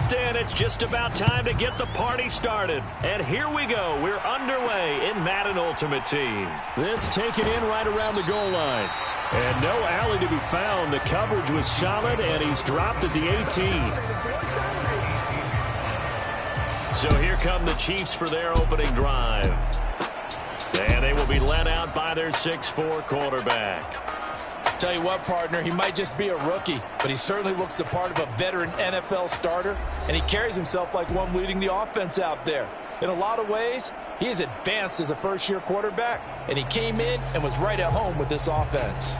locked in. It's just about time to get the party started. And here we go. We're underway in Madden Ultimate Team. This taken in right around the goal line. And no alley to be found. The coverage was solid, and he's dropped at the 18. So here come the Chiefs for their opening drive. And they will be led out by their 6'4" quarterback. Tell you what, partner, he might just be a rookie, but he certainly looks the part of a veteran NFL starter, and he carries himself like one leading the offense out there. In a lot of ways, he is advanced as a first-year quarterback, and he came in and was right at home with this offense.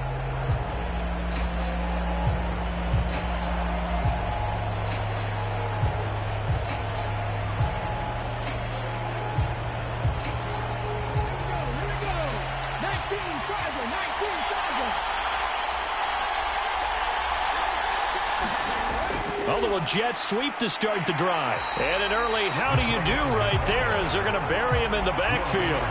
A little jet sweep to start the drive. And an early how do you do right there as they're going to bury him in the backfield.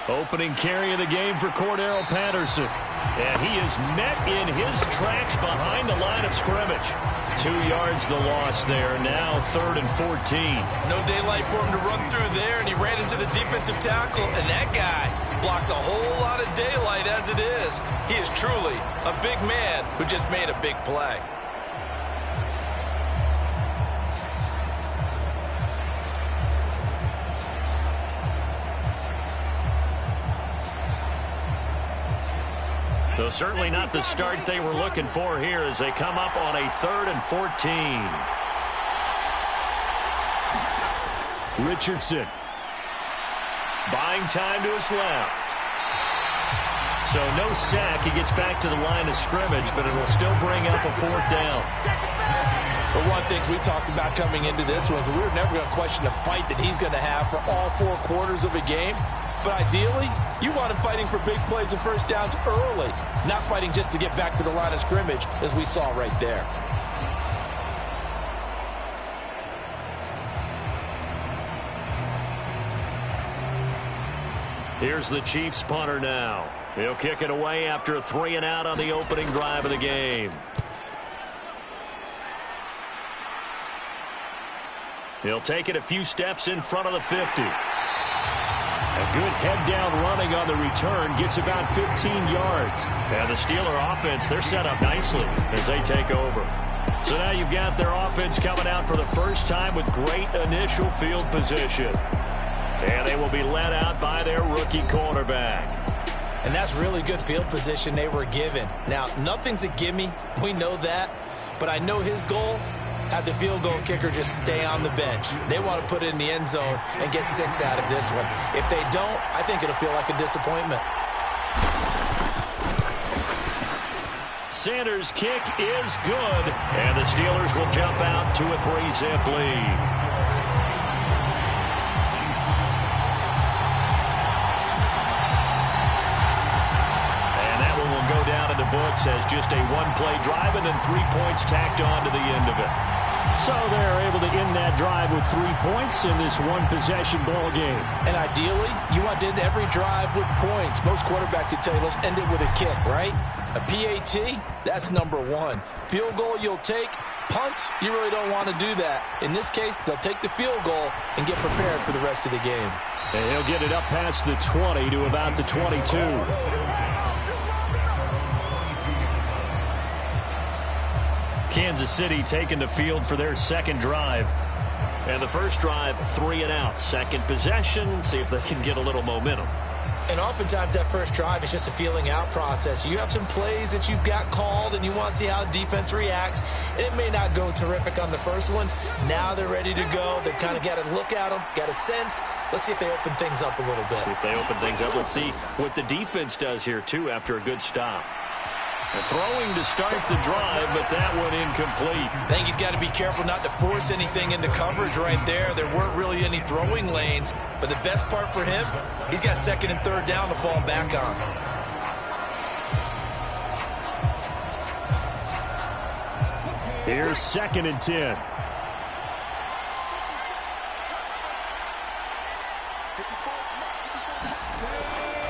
Opening carry of the game for Cordero Patterson. And he is met in his tracks behind the line of scrimmage. 2 yards the loss there. Now 3rd and 14. No daylight for him to run through there, and he ran into the defensive tackle, and that guy blocks a whole lot of daylight as it is. He is truly a big man who just made a big play. So certainly not the start they were looking for here as they come up on a 3rd and 14. Richardson. Buying time to his left. So no sack. He gets back to the line of scrimmage, but it will still bring up a 4th down. But one thing we talked about coming into this was we were never going to question the fight that he's going to have for all 4 quarters of a game. But ideally, you want him fighting for big plays and first downs early, not fighting just to get back to the line of scrimmage, as we saw right there. Here's the Chiefs punter now. He'll kick it away after a 3 and out on the opening drive of the game. He'll take it a few steps in front of the 50. A good head-down running on the return. Gets about 15 yards. And the Steeler offense, they're set up nicely as they take over. So now you've got their offense coming out for the first time with great initial field position. And they will be led out by their rookie quarterback. And that's really good field position they were given. Now, nothing's a gimme. We know that. But I know his goal, have the field goal kicker just stay on the bench. They want to put it in the end zone and get 6 out of this one. If they don't, I think it'll feel like a disappointment. Sanders' kick is good, and the Steelers will jump out to a 3-zip lead. And that one will go down in the books as just a 1-play drive and then 3 points tacked on to the end of it. So they're able to end that drive with 3 points in this one-possession ball game. And ideally, you want to end every drive with points. Most quarterbacks would tell you, let's end it with a kick, right? A PAT, that's number 1. Field goal you'll take. Punts, you really don't want to do that. In this case, they'll take the field goal and get prepared for the rest of the game. And he'll get it up past the 20 to about the 22. Kansas City taking the field for their second drive. And the first drive, 3 and out. Second possession, see if they can get a little momentum. And oftentimes that first drive is just a feeling out process. You have some plays that you've got called and you want to see how the defense reacts. It may not go terrific on the first one. Now they're ready to go. They kind of got to look at them, got a sense. Let's see if they open things up a little bit. See if they open things up. Let's see what the defense does here, too, after a good stop. Throwing to start the drive, but that one incomplete. I think he's got to be careful not to force anything into coverage right there. There weren't really any throwing lanes, but But the best part for him, he's got second and third down to fall back on. Here's 2nd and 10.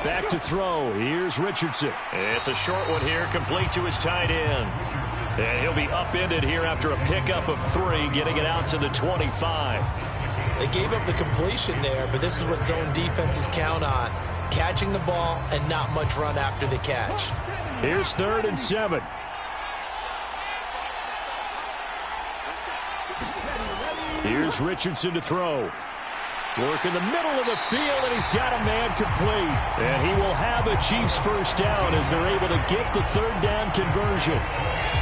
Back to throw. Here's Richardson. It's a short one here, complete to his tight end. And he'll be upended here after a pickup of 3, getting it out to the 25. They gave up the completion there, but this is what zone defenses count on. Catching the ball and not much run after the catch. Here's 3rd and 7. Here's Richardson to throw. Work in the middle of the field, and he's got a man complete. And he will have a Chiefs first down as they're able to get the 3rd down conversion.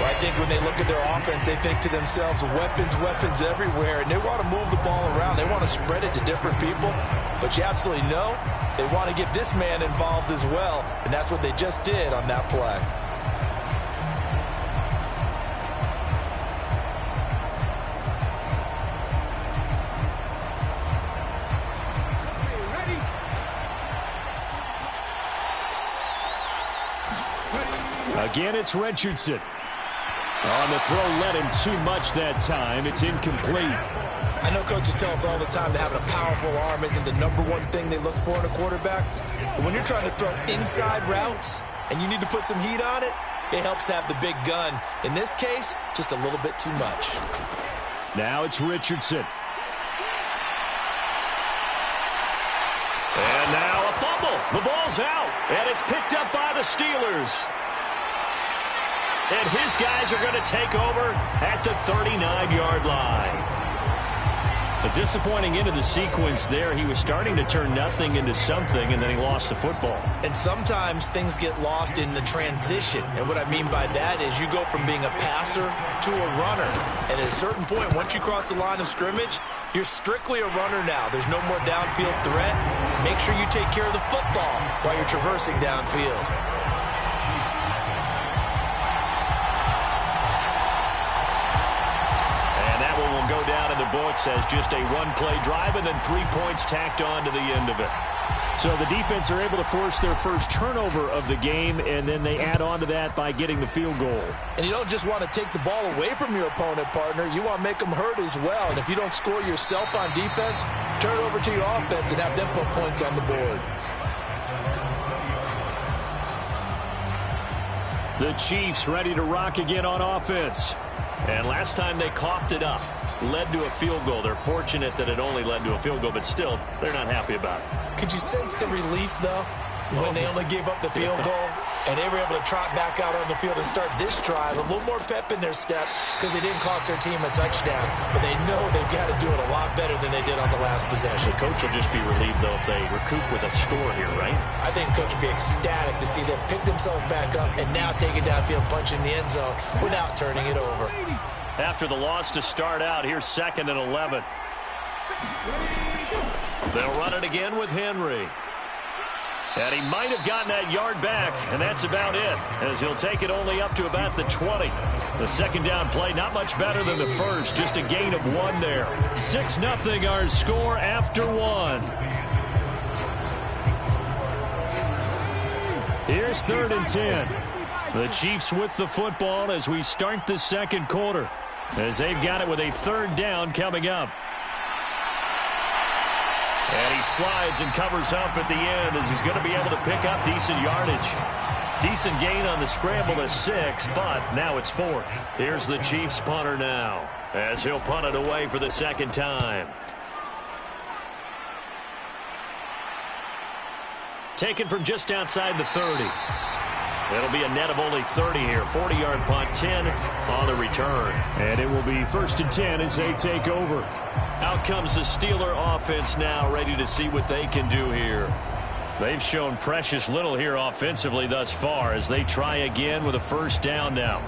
Well, I think when they look at their offense, they think to themselves, weapons everywhere, and they want to move the ball around. They want to spread it to different people, but you absolutely know they want to get this man involved as well, and that's what they just did on that play. Again, it's Richardson. On the throw, led him too much that time. It's incomplete. I know coaches tell us all the time that having a powerful arm isn't the #1 thing they look for in a quarterback. But when you're trying to throw inside routes and you need to put some heat on it, it helps have the big gun. In this case, just a little bit too much. Now it's Richardson. And now a fumble. The ball's out, and it's picked up by the Steelers. And his guys are going to take over at the 39-yard line. A disappointing end of the sequence there. He was starting to turn nothing into something, and then he lost the football. And sometimes things get lost in the transition. And what I mean by that is you go from being a passer to a runner. And at a certain point, once you cross the line of scrimmage, you're strictly a runner now. There's no more downfield threat. Make sure you take care of the football while you're traversing downfield. Go down in the books as just a one-play drive and then 3 points tacked on to the end of it. So the defense are able to force their first turnover of the game, and then they add on to that by getting the field goal. And you don't just want to take the ball away from your opponent, partner. You want to make them hurt as well. And if you don't score yourself on defense, turn it over to your offense and have them put points on the board. The Chiefs ready to rock again on offense. And last time they coughed it up, led to a field goal. They're fortunate that it only led to a field goal, but still, they're not happy about it. Could you sense the relief, though, when they only gave up the field goal and they were able to trot back out on the field and start this drive? A little more pep in their step because they didn't cost their team a touchdown, but they know they've got to do it a lot better than they did on the last possession. The coach will just be relieved, though, if they recoup with a score here, right? I think the coach will be ecstatic to see them pick themselves back up and now take it downfield, punch in the end zone without turning it over. After the loss to start out, here's 2nd and 11. They'll run it again with Henry. And he might have gotten that yard back, and that's about it, as he'll take it only up to about the 20. The second down play, not much better than the first, just a gain of 1 there. 6-0 our score after 1. Here's 3rd and 10. The Chiefs with the football as we start the second quarter, as they've got it with a 3rd down coming up. And he slides and covers up at the end as he's going to be able to pick up decent yardage. Decent gain on the scramble to 6, but now it's 4th. Here's the Chiefs punter now as he'll punt it away for the second time. Taken from just outside the 30. It'll be a net of only 30 here. 40-yard punt, 10 on the return. And it will be 1st and 10 as they take over. Out comes the Steeler offense now, ready to see what they can do here. They've shown precious little here offensively thus far as they try again with a 1st down now.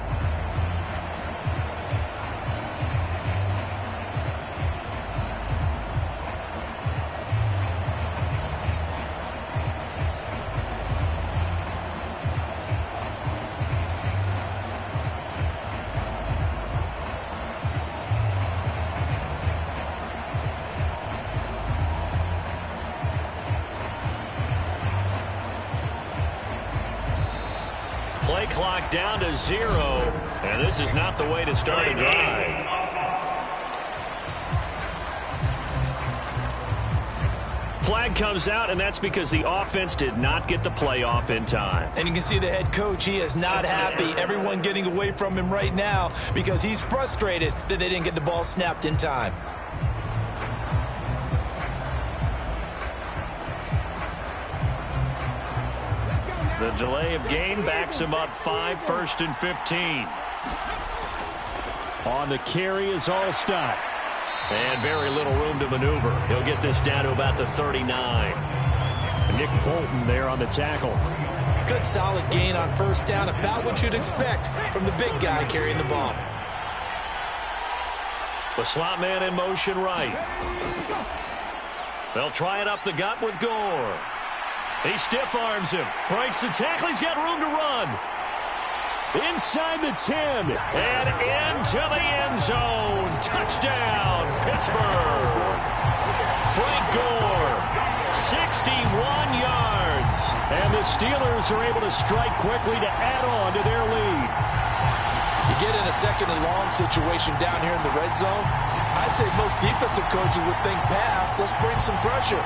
Play clock down to 0, and this is not the way to start a drive. Flag comes out, and that's because the offense did not get the play off in time. And you can see the head coach, he is not happy. Everyone getting away from him right now because he's frustrated that they didn't get the ball snapped in time. The delay of game backs him up 5, 1st and 15. On the carry is Allstott. And very little room to maneuver. He'll get this down to about the 39. Nick Bolton there on the tackle. Good solid gain on first down, about what you'd expect from the big guy carrying the ball. The slot man in motion right. They'll try it up the gut with Gore. He stiff arms him. Breaks the tackle. He's got room to run. Inside the 10. And into the end zone. Touchdown, Pittsburgh. Frank Gore, 61 yards. And the Steelers are able to strike quickly to add on to their lead. You get in a 2nd and long situation down here in the red zone. I'd say most defensive coaches would think pass. Let's bring some pressure.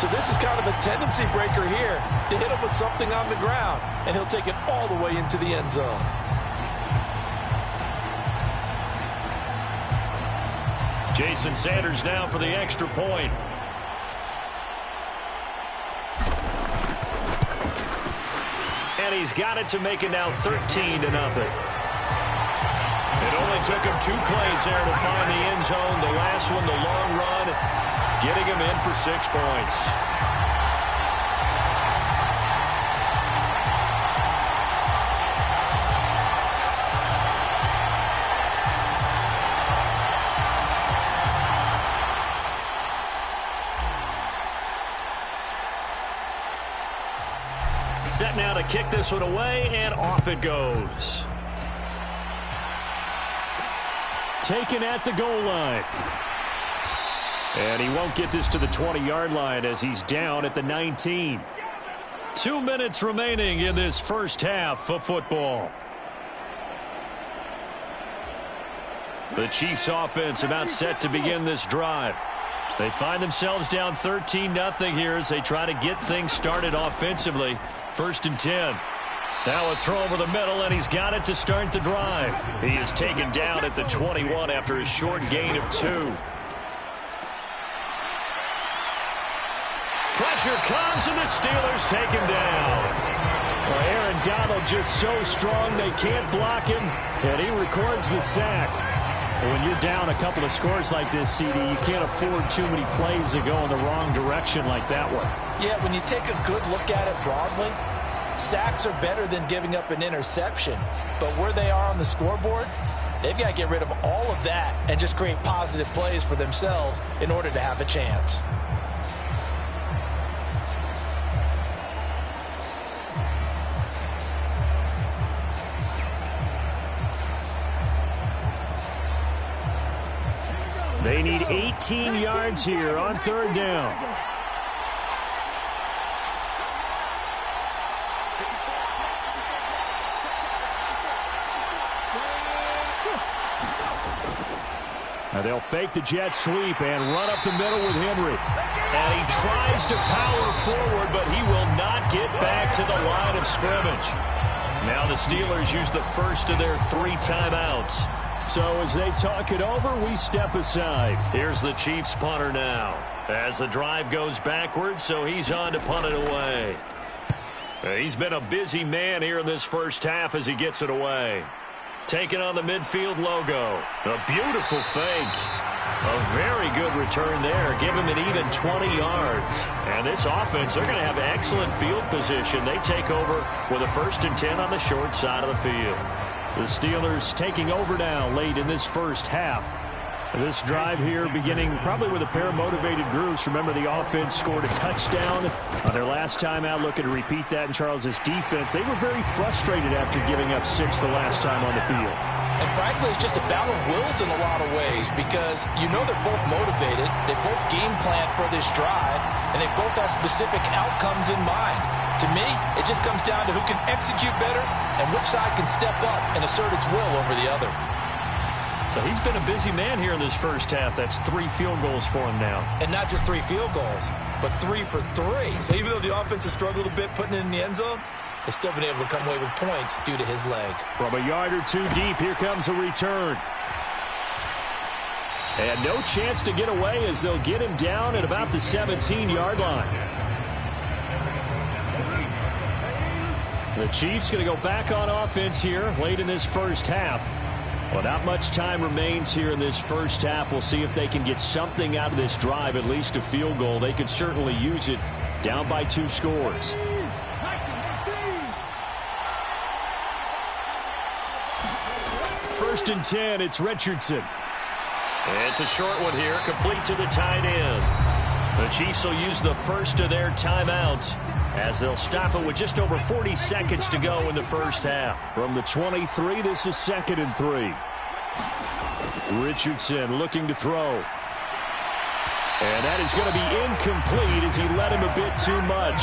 So this is kind of a tendency breaker here to hit him with something on the ground, and he'll take it all the way into the end zone. Jason Sanders now for the extra point. And he's got it to make it now 13-0. It only took him 2 plays there to find the end zone. The last one, the long run, getting him in for 6 points. Set now to kick this one away, and off it goes. Taken at the goal line. And he won't get this to the 20-yard line as he's down at the 19. 2 minutes remaining in this first half of football. The Chiefs offense about set to begin this drive. They find themselves down 13-0 here as they try to get things started offensively. 1st and 10. Now a throw over the middle, and he's got it to start the drive. He is taken down at the 21 after a short gain of 2. Pressure comes, and the Steelers take him down. Well, Aaron Donald just so strong they can't block him, and he records the sack. When you're down a couple of scores like this, CD, you can't afford too many plays to go in the wrong direction like that one. Yeah, when you take a good look at it broadly, sacks are better than giving up an interception. But where they are on the scoreboard, they've got to get rid of all of that and just create positive plays for themselves in order to have a chance. They need 18 yards here on 3rd down. Now they'll fake the jet sweep and run up the middle with Henry. And he tries to power forward, but he will not get back to the line of scrimmage. Now the Steelers use the first of their 3 timeouts. So as they talk it over, we step aside. Here's the Chiefs punter now. As the drive goes backwards, so he's on to punt it away. He's been a busy man here in this first half as he gets it away. Taking on the midfield logo. A beautiful fake. A very good return there. Give him an even 20 yards. And this offense, they're going to have excellent field position. They take over with a 1st and 10 on the short side of the field. The Steelers taking over now late in this first half. This drive here beginning probably with a pair of motivated groups. Remember, the offense scored a touchdown on their last time out. Looking to repeat that in Charles's defense. They were very frustrated after giving up 6 the last time on the field. And frankly, it's just a battle of wills in a lot of ways because you know they're both motivated. They both game plan for this drive, and they both have specific outcomes in mind. To me, it just comes down to who can execute better and which side can step up and assert its will over the other. So he's been a busy man here in this first half. That's 3 field goals for him now. And not just 3 field goals, but 3 for 3. So even though the offense has struggled a bit putting it in the end zone, they've still been able to come away with points due to his leg. From a yard or 2 deep, here comes a return. And no chance to get away as they'll get him down at about the 17-yard line. The Chiefs going to go back on offense here late in this first half. Well, not much time remains here in this first half. We'll see if they can get something out of this drive, at least a field goal. They could certainly use it, down by 2 scores. First and 10, it's Richardson. It's a short one here, complete to the tight end. The Chiefs will use the first of their timeouts as they'll stop it with just over 40 seconds to go in the first half. From the 23, this is 2nd and 3. Richardson looking to throw. And that is going to be incomplete as he led him a bit too much.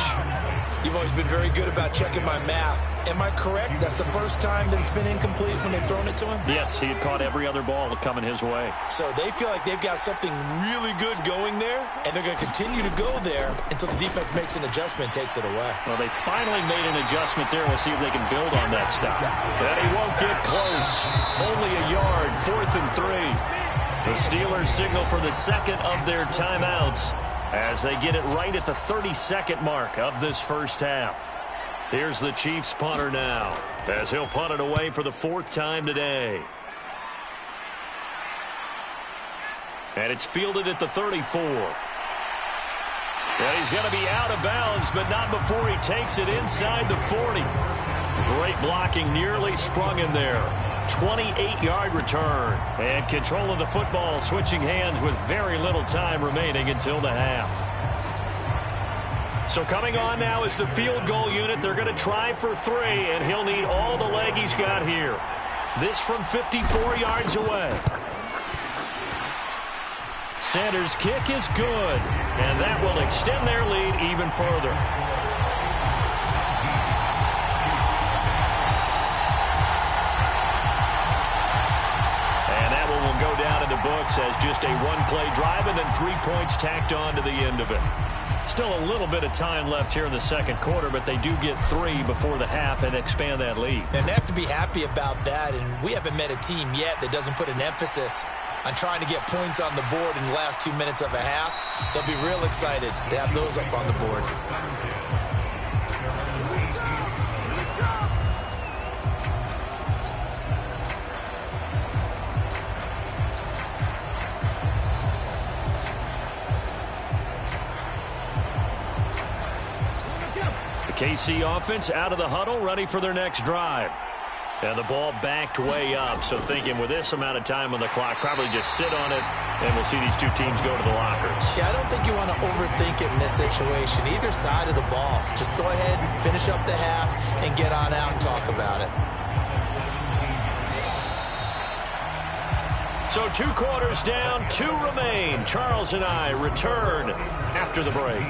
You've always been very good about checking my math. Am I correct? That's the first time that it's been incomplete when they've thrown it to him? Yes, he had caught every other ball coming his way. So they feel like they've got something really good going there, and they're going to continue to go there until the defense makes an adjustment and takes it away. Well, they finally made an adjustment there. We'll see if they can build on that stop. And he won't get close. Only a yard, 4th and 3. The Steelers signal for the second of their timeouts as they get it right at the 32nd mark of this first half. Here's the Chiefs punter now as he'll punt it away for the 4th time today. And it's fielded at the 34. And he's going to be out of bounds, but not before he takes it inside the 40. Great blocking, nearly sprung him there. 28-yard return. And control of the football switching hands with very little time remaining until the half. So coming on now is the field goal unit. They're going to try for 3, and he'll need all the leg he's got here. This from 54 yards away. Sanders' kick is good, and that will extend their lead even further. And that one will go down in the books as just a one-play drive and then 3 points tacked on to the end of it. Still a little bit of time left here in the second quarter, but they do get 3 before the half and expand that lead. And they have to be happy about that, and we haven't met a team yet that doesn't put an emphasis on trying to get points on the board in the last 2 minutes of a half. They'll be real excited to have those up on the board. KC offense out of the huddle, ready for their next drive. And the ball backed way up, so thinking with this amount of time on the clock, probably just sit on it, and we'll see these two teams go to the lockers. Yeah, I don't think you want to overthink it in this situation. Either side of the ball. Just go ahead and finish up the half and get on out and talk about it. So 2 quarters down, 2 remain. Charles and I return after the break.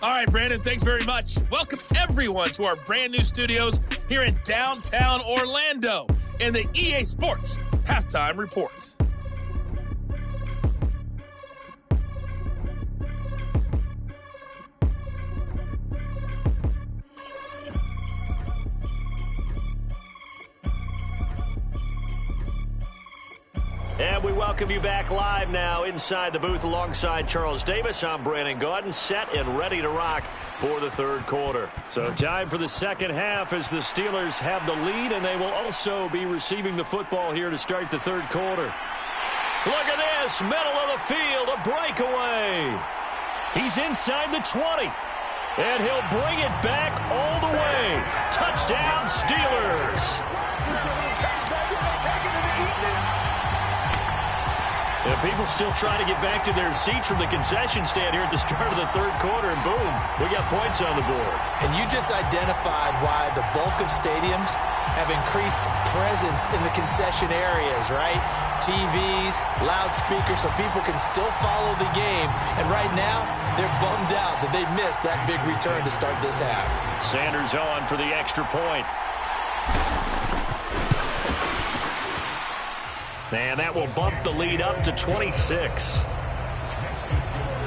All right, Brandon, thanks very much. Welcome, everyone, to our brand new studios here in downtown Orlando in the EA Sports Halftime Report. And we welcome you back live now inside the booth alongside Charles Davis. I'm Brandon Gaudin, set and ready to rock for the third quarter. So time for the second half as the Steelers have the lead, and they will also be receiving the football here to start the third quarter. Look at this, middle of the field, a breakaway. He's inside the 20, and he'll bring it back all the way. Touchdown, Steelers. And people still trying to get back to their seats from the concession stand here at the start of the third quarter, and boom, we got points on the board. And you just identified why the bulk of stadiums have increased presence in the concession areas, right? TVs, loudspeakers, so people can still follow the game. And right now, they're bummed out that they missed that big return to start this half. Sanders on for the extra point. And that will bump the lead up to 26.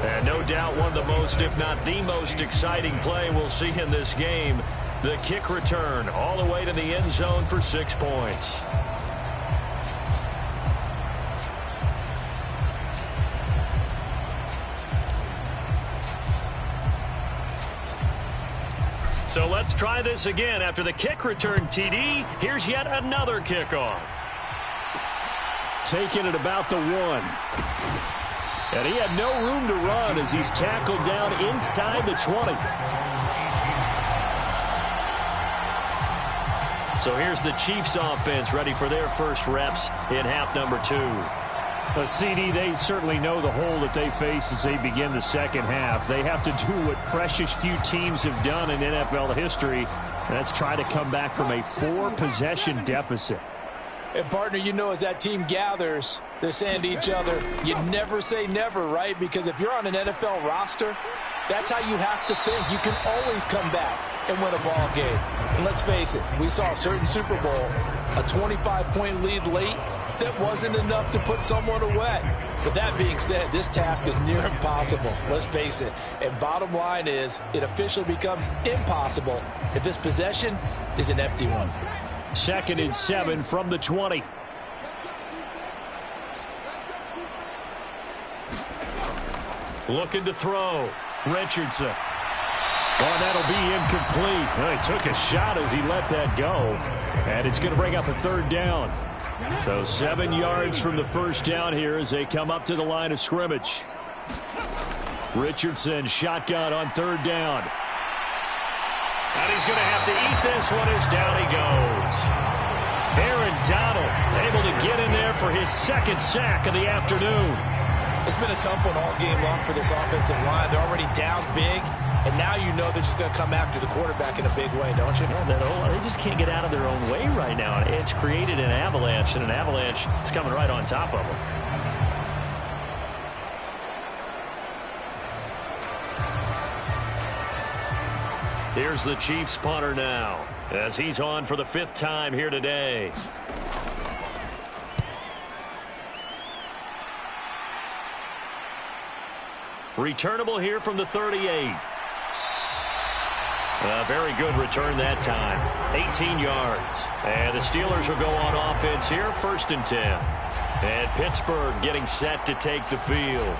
And no doubt one of the most, if not the most exciting play we'll see in this game. The kick return all the way to the end zone for 6 points. So let's try this again. After the kick return TD, here's yet another kickoff. Taken at about the 1. And he had no room to run as he's tackled down inside the 20. So here's the Chiefs offense ready for their first reps in half number 2. CD, they certainly know the hole that they face as they begin the second half. They have to do what precious few teams have done in NFL history. That's try to come back from a 4-possession deficit. And, partner, you know, as that team gathers, they're saying to each other, you never say never, right? Because if you're on an NFL roster, that's how you have to think. You can always come back and win a ball game. And let's face it, we saw a certain Super Bowl, a 25-point lead late that wasn't enough to put someone away. But that being said, this task is near impossible. Let's face it. And bottom line is, it officially becomes impossible if this possession is an empty one. 2nd and 7 from the 20. Looking to throw. Richardson. Oh, that'll be incomplete. Well, he took a shot as he let that go. And it's going to bring up a 3rd down. So 7 yards from the first down here as they come up to the line of scrimmage. Richardson shotgun on 3rd down. And he's going to have to eat this one as down he goes. Aaron Donald able to get in there for his 2nd sack of the afternoon. It's been a tough one all game long for this offensive line. They're already down big, and now you know they're just going to come after the quarterback in a big way, don't you? Yeah, they just can't get out of their own way right now. It's created an avalanche, and an avalanche is coming right on top of them. Here's the Chiefs punter now, as he's on for the 5th time here today. Returnable here from the 38. A very good return that time. 18 yards. And the Steelers will go on offense here, 1st and 10. And Pittsburgh getting set to take the field.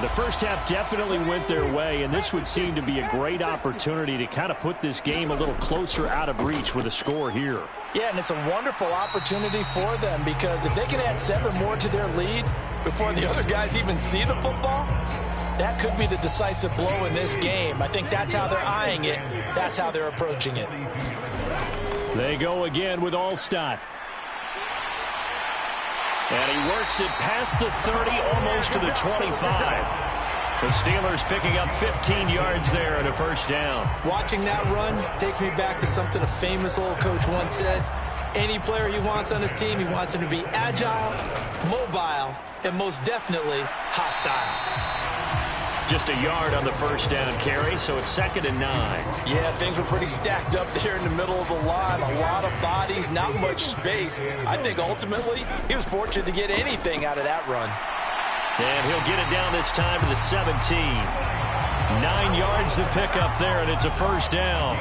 The first half definitely went their way, and this would seem to be a great opportunity to kind of put this game a little closer out of reach with a score here. Yeah, and it's a wonderful opportunity for them because if they can add 7 more to their lead before the other guys even see the football, that could be the decisive blow in this game. I think that's how they're eyeing it. That's how they're approaching it. They go again with Allstott. And he works it past the 30, almost to the 25. The Steelers picking up 15 yards there and a 1st down. Watching that run takes me back to something a famous old coach once said. Any player he wants on his team, he wants him to be agile, mobile, and most definitely hostile. Just a yard on the 1st down carry, so it's 2nd and 9. Yeah, things were pretty stacked up there in the middle of the line. A lot of bodies, not much space. I think ultimately he was fortunate to get anything out of that run. And he'll get it down this time to the 17. 9 yards to pick up there, and it's a 1st down.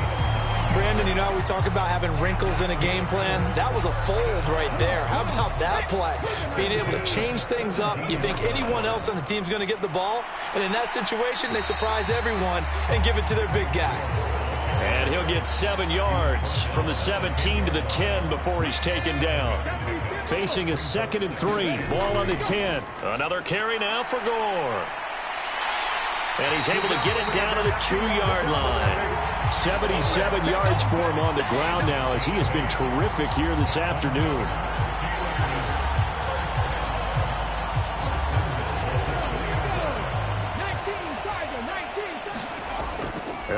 Brandon, you know how we talk about having wrinkles in a game plan? That was a fold right there. How about that play? Being able to change things up. You think anyone else on the team's going to get the ball? And in that situation, they surprise everyone and give it to their big guy. And he'll get 7 yards from the 17 to the 10 before he's taken down. Facing a 2nd and 3. Ball on the 10. Another carry now for Gore. And he's able to get it down to the 2-yard line. 77 yards for him on the ground now as he has been terrific here this afternoon.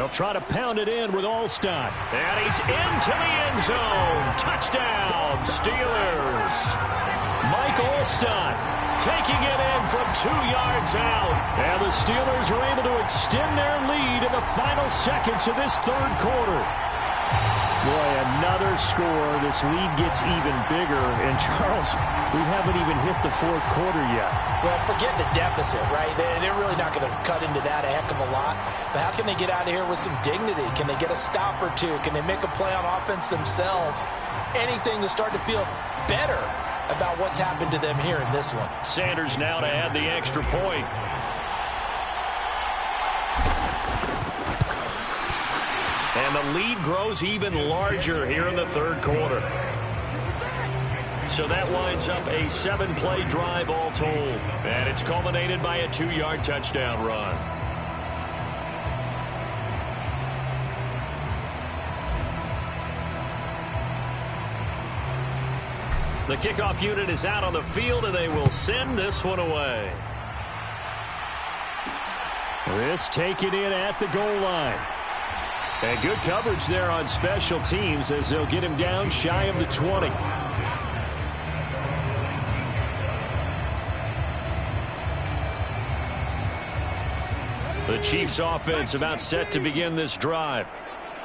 They'll try to pound it in with Alstott. And he's into the end zone. Touchdown, Steelers. Mike Alstott taking it in from 2 yards out. And the Steelers are able to extend their lead in the final seconds of this third quarter. Boy, another score. This lead gets even bigger. And, Charles, we haven't even hit the fourth quarter yet. Well, forget the deficit, right? They're really not going to cut into that a heck of a lot. But how can they get out of here with some dignity? Can they get a stop or two? Can they make a play on offense themselves? Anything to start to feel better about what's happened to them here in this one. Sanders now to add the extra point. And the lead grows even larger here in the third quarter. So that winds up a 7-play drive all told. And it's culminated by a 2-yard touchdown run. The kickoff unit is out on the field, and they will send this one away. This taken in at the goal line. And good coverage there on special teams as they'll get him down shy of the 20. The Chiefs offense about set to begin this drive.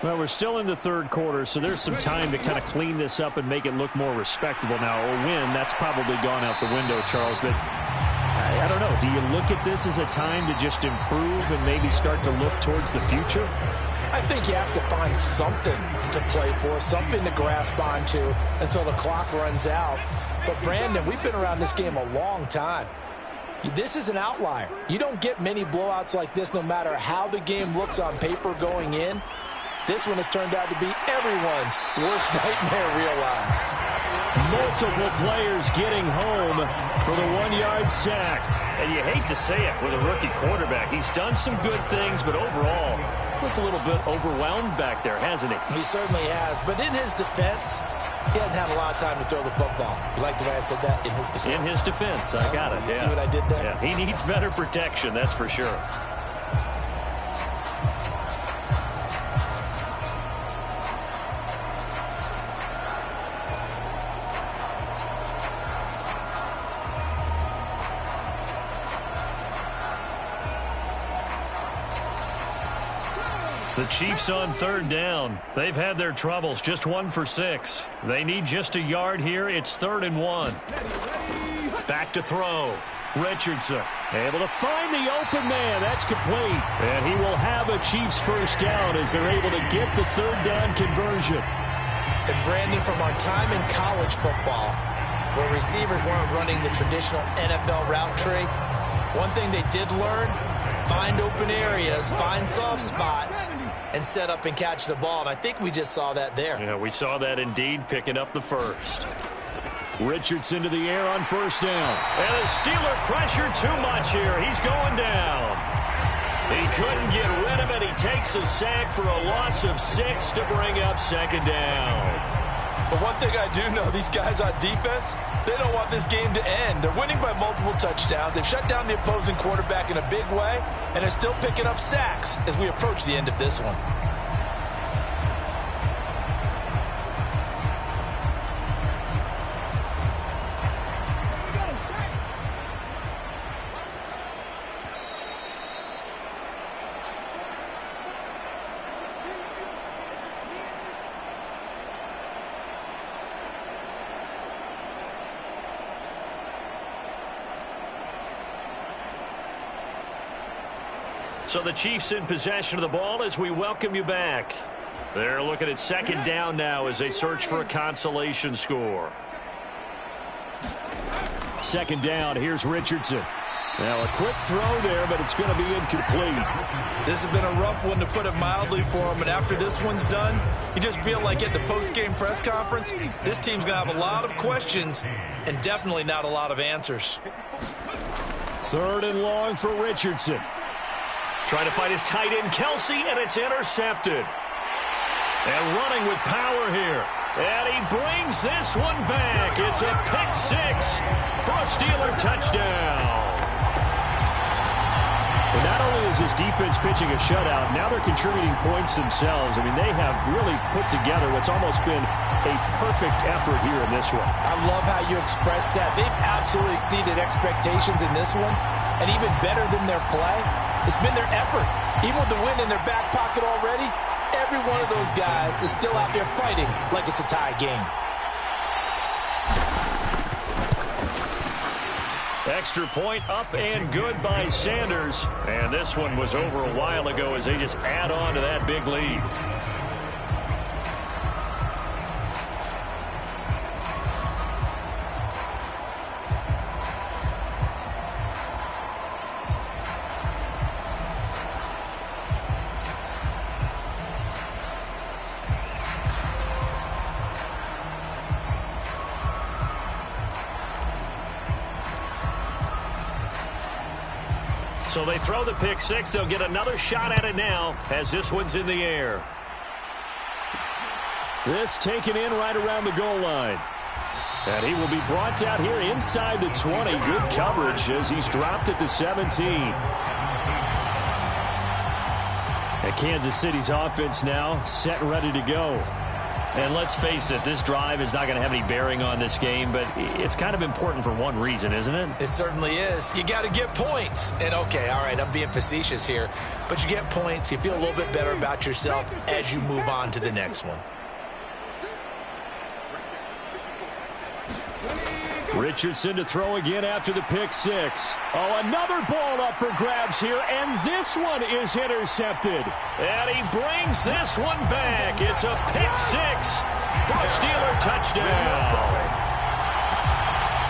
Well, we're still in the third quarter, so there's some time to kind of clean this up and make it look more respectable now. A win, that's probably gone out the window, Charles, but I don't know. Do you look at this as a time to just improve and maybe start to look towards the future? I think you have to find something to play for, something to grasp onto until the clock runs out. But, Brandon, we've been around this game a long time. This is an outlier. You don't get many blowouts like this no matter how the game looks on paper going in. This one has turned out to be everyone's worst nightmare realized. Multiple players getting home for the 1-yard sack. And you hate to say it with a rookie quarterback. He's done some good things, but overall, looked a little bit overwhelmed back there, hasn't he? He certainly has. But in his defense, he hasn't had a lot of time to throw the football. You like the way I said that? In his defense. In his defense. I got it. You see what I did there? Yeah, he needs better protection, that's for sure. The Chiefs on third down. They've had their troubles, just 1 for 6. They need just a yard here. It's 3rd and 1. Back to throw. Richardson able to find the open man. That's complete. And he will have a Chiefs first down as they're able to get the third down conversion. And Brandon, from our time in college football, where receivers weren't running the traditional NFL route tree, one thing they did learn, find open areas, find soft spots, and set up and catch the ball. And I think we just saw that there. Yeah, we saw that indeed, picking up the first. Richardson to the air on first down. And the Steeler pressure too much here. He's going down. He couldn't get rid of it. He takes a sack for a loss of 6 to bring up 2nd down. But one thing I do know, these guys on defense, they don't want this game to end. They're winning by multiple touchdowns. They've shut down the opposing quarterback in a big way, and they're still picking up sacks as we approach the end of this one. So the Chiefs in possession of the ball as we welcome you back. They're looking at 2nd down now as they search for a consolation score. 2nd down. Here's Richardson. Now a quick throw there, but it's going to be incomplete. This has been a rough one, to put it mildly, for him. And after this one's done, you just feel like at the post-game press conference, this team's going to have a lot of questions and definitely not a lot of answers. 3rd and long for Richardson. Trying to find his tight end, Kelsey, and it's intercepted. And running with power here. And he brings this one back. It's a pick 6 for a Steeler touchdown. And not only is his defense pitching a shutout, now they're contributing points themselves. I mean, they have really put together what's almost been a perfect effort here in this one. I love how you express that. They've absolutely exceeded expectations in this one. And even better than their play, it's been their effort. Even with the win in their back pocket already, every one of those guys is still out there fighting like it's a tie game. Extra point up and good by Sanders. And this one was over a while ago as they just add on to that big lead. So they throw the pick six. They'll get another shot at it now as this one's in the air. This taken in right around the goal line. And he will be brought down here inside the 20. Good coverage as he's dropped at the 17. And Kansas City's offense now set and ready to go. And let's face it, this drive is not going to have any bearing on this game, but it's kind of important for one reason, isn't it? It certainly is. You got to get points. And okay, all right, I'm being facetious here, but you get points, you feel a little bit better about yourself as you move on to the next one. Richardson to throw again after the pick six. Oh, another ball up for grabs here, and this one is intercepted. And he brings this one back. It's a pick six for a Steeler touchdown.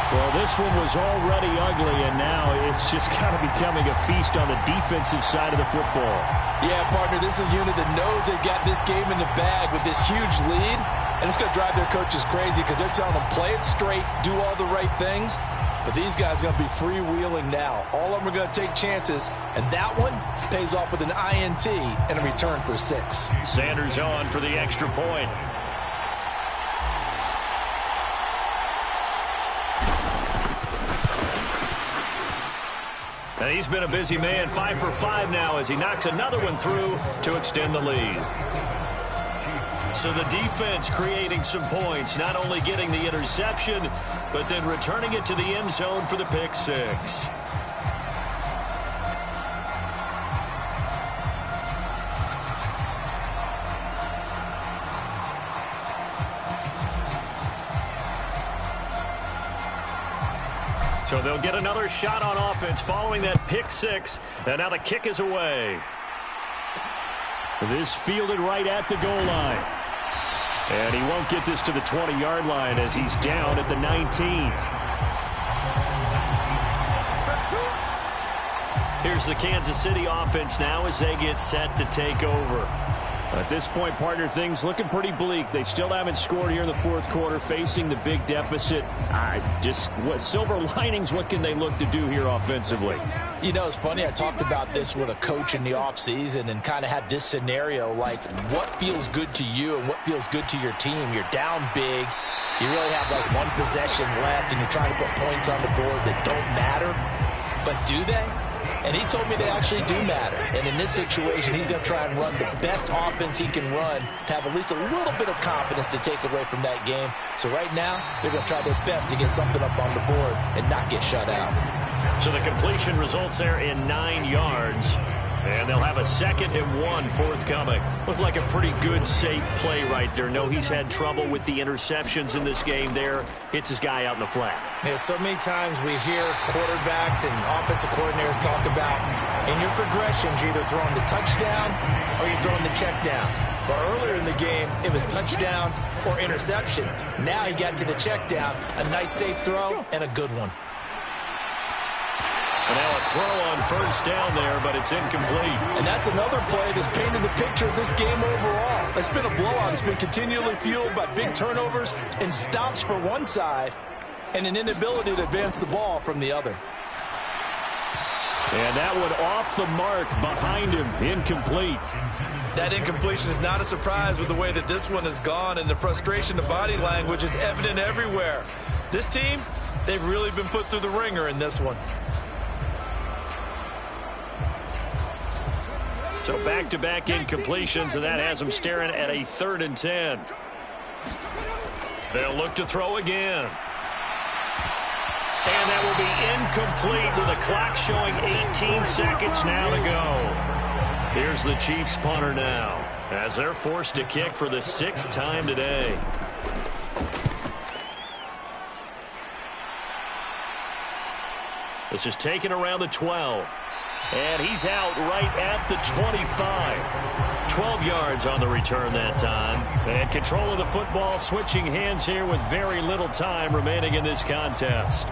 Well, this one was already ugly, and now it's just kind of becoming a feast on the defensive side of the football. Yeah, partner, this is a unit that knows they've got this game in the bag with this huge lead. And it's going to drive their coaches crazy because they're telling them, play it straight, do all the right things. But these guys are going to be freewheeling now. All of them are going to take chances. And that one pays off with an INT and a return for 6. Sanders on for the extra point. And he's been a busy man, 5 for 5 now as he knocks another one through to extend the lead. So the defense creating some points, not only getting the interception, but then returning it to the end zone for the pick six. So they'll get another shot on offense following that pick six, and now the kick is away. This fielded right at the goal line. And he won't get this to the 20-yard line as he's down at the 19. Here's the Kansas City offense now as they get set to take over. At this point, partner, things looking pretty bleak. They still haven't scored here in the fourth quarter, facing the big deficit. What silver linings, what can they look to do here offensively? You know, it's funny, I talked about this with a coach in the offseason and kind of had this scenario, like what feels good to you and what feels good to your team. You're down big. You really have like one possession left and you're trying to put points on the board that don't matter. But do they? And he told me they actually do matter. And in this situation, he's going to try and run the best offense he can run to have at least a little bit of confidence to take away from that game. So right now, they're going to try their best to get something up on the board and not get shut out. So the completion results there in 9 yards. And they'll have a 2nd and 1 forthcoming. Looked like a pretty good, safe play right there. No, he's had trouble with the interceptions in this game there. Hits his guy out in the flat. Yeah, so many times we hear quarterbacks and offensive coordinators talk about in your progressions, you're either throwing the touchdown or you're throwing the check down. But earlier in the game, it was touchdown or interception. Now he got to the check down, a nice safe throw, and a good one. And now a throw on first down there, but it's incomplete. And that's another play that's painted the picture of this game overall. It's been a blowout. It's been continually fueled by big turnovers and stops for one side and an inability to advance the ball from the other. And that one off the mark behind him, incomplete. That incompletion is not a surprise with the way that this one has gone, and the frustration, the body language is evident everywhere. This team, they've really been put through the ringer in this one. So back-to-back incompletions, and that has them staring at a 3rd and 10. They'll look to throw again. And that will be incomplete with the clock showing 18 seconds now to go. Here's the Chiefs punter now, as they're forced to kick for the 6th time today. This is taken around the 12. And he's out right at the 25. 12 yards on the return that time. And control of the football, switching hands here with very little time remaining in this contest.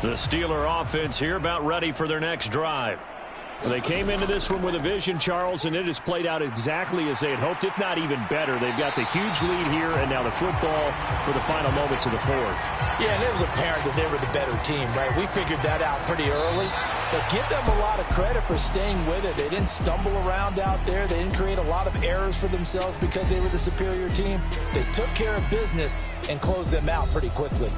The Steeler offense here about ready for their next drive. They came into this one with a vision, Charles, and it has played out exactly as they had hoped, if not even better. They've got the huge lead here, and now the football for the final moments of the 4th. Yeah, and it was apparent that they were the better team, right? We figured that out pretty early. But give them a lot of credit for staying with it. They didn't stumble around out there. They didn't create a lot of errors for themselves because they were the superior team. They took care of business and closed them out pretty quickly.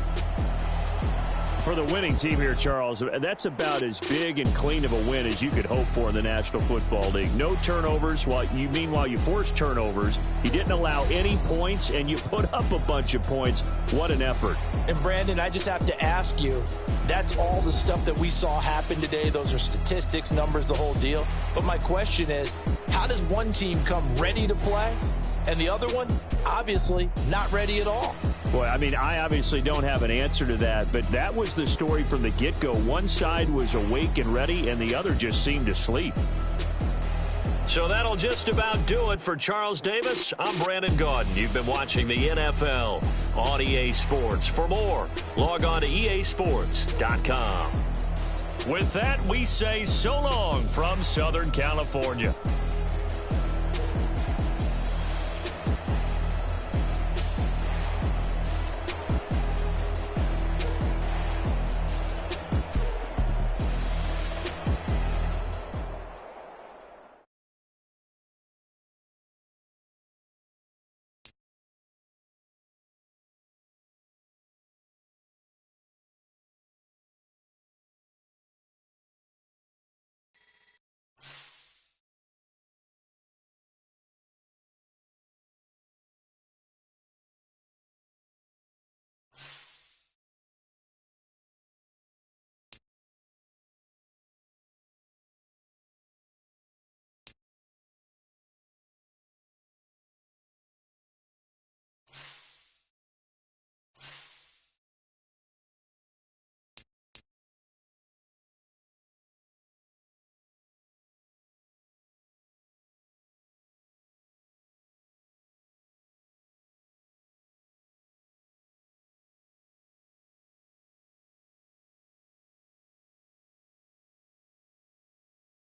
For the winning team here, Charles, that's about as big and clean of a win as you could hope for in the National Football League. No turnovers. Meanwhile, you forced turnovers. You didn't allow any points, and you put up a bunch of points. What an effort. And, Brandon, I just have to ask you, that's all the stuff that we saw happen today. Those are statistics, numbers, the whole deal. But my question is, how does one team come ready to play, and the other one, obviously, not ready at all? Boy, I mean, I obviously don't have an answer to that, but that was the story from the get-go. One side was awake and ready, and the other just seemed to sleep. So that'll just about do it for Charles Davis. I'm Brandon Gaudin. You've been watching the NFL on EA Sports. For more, log on to easports.com. With that, we say so long from Southern California.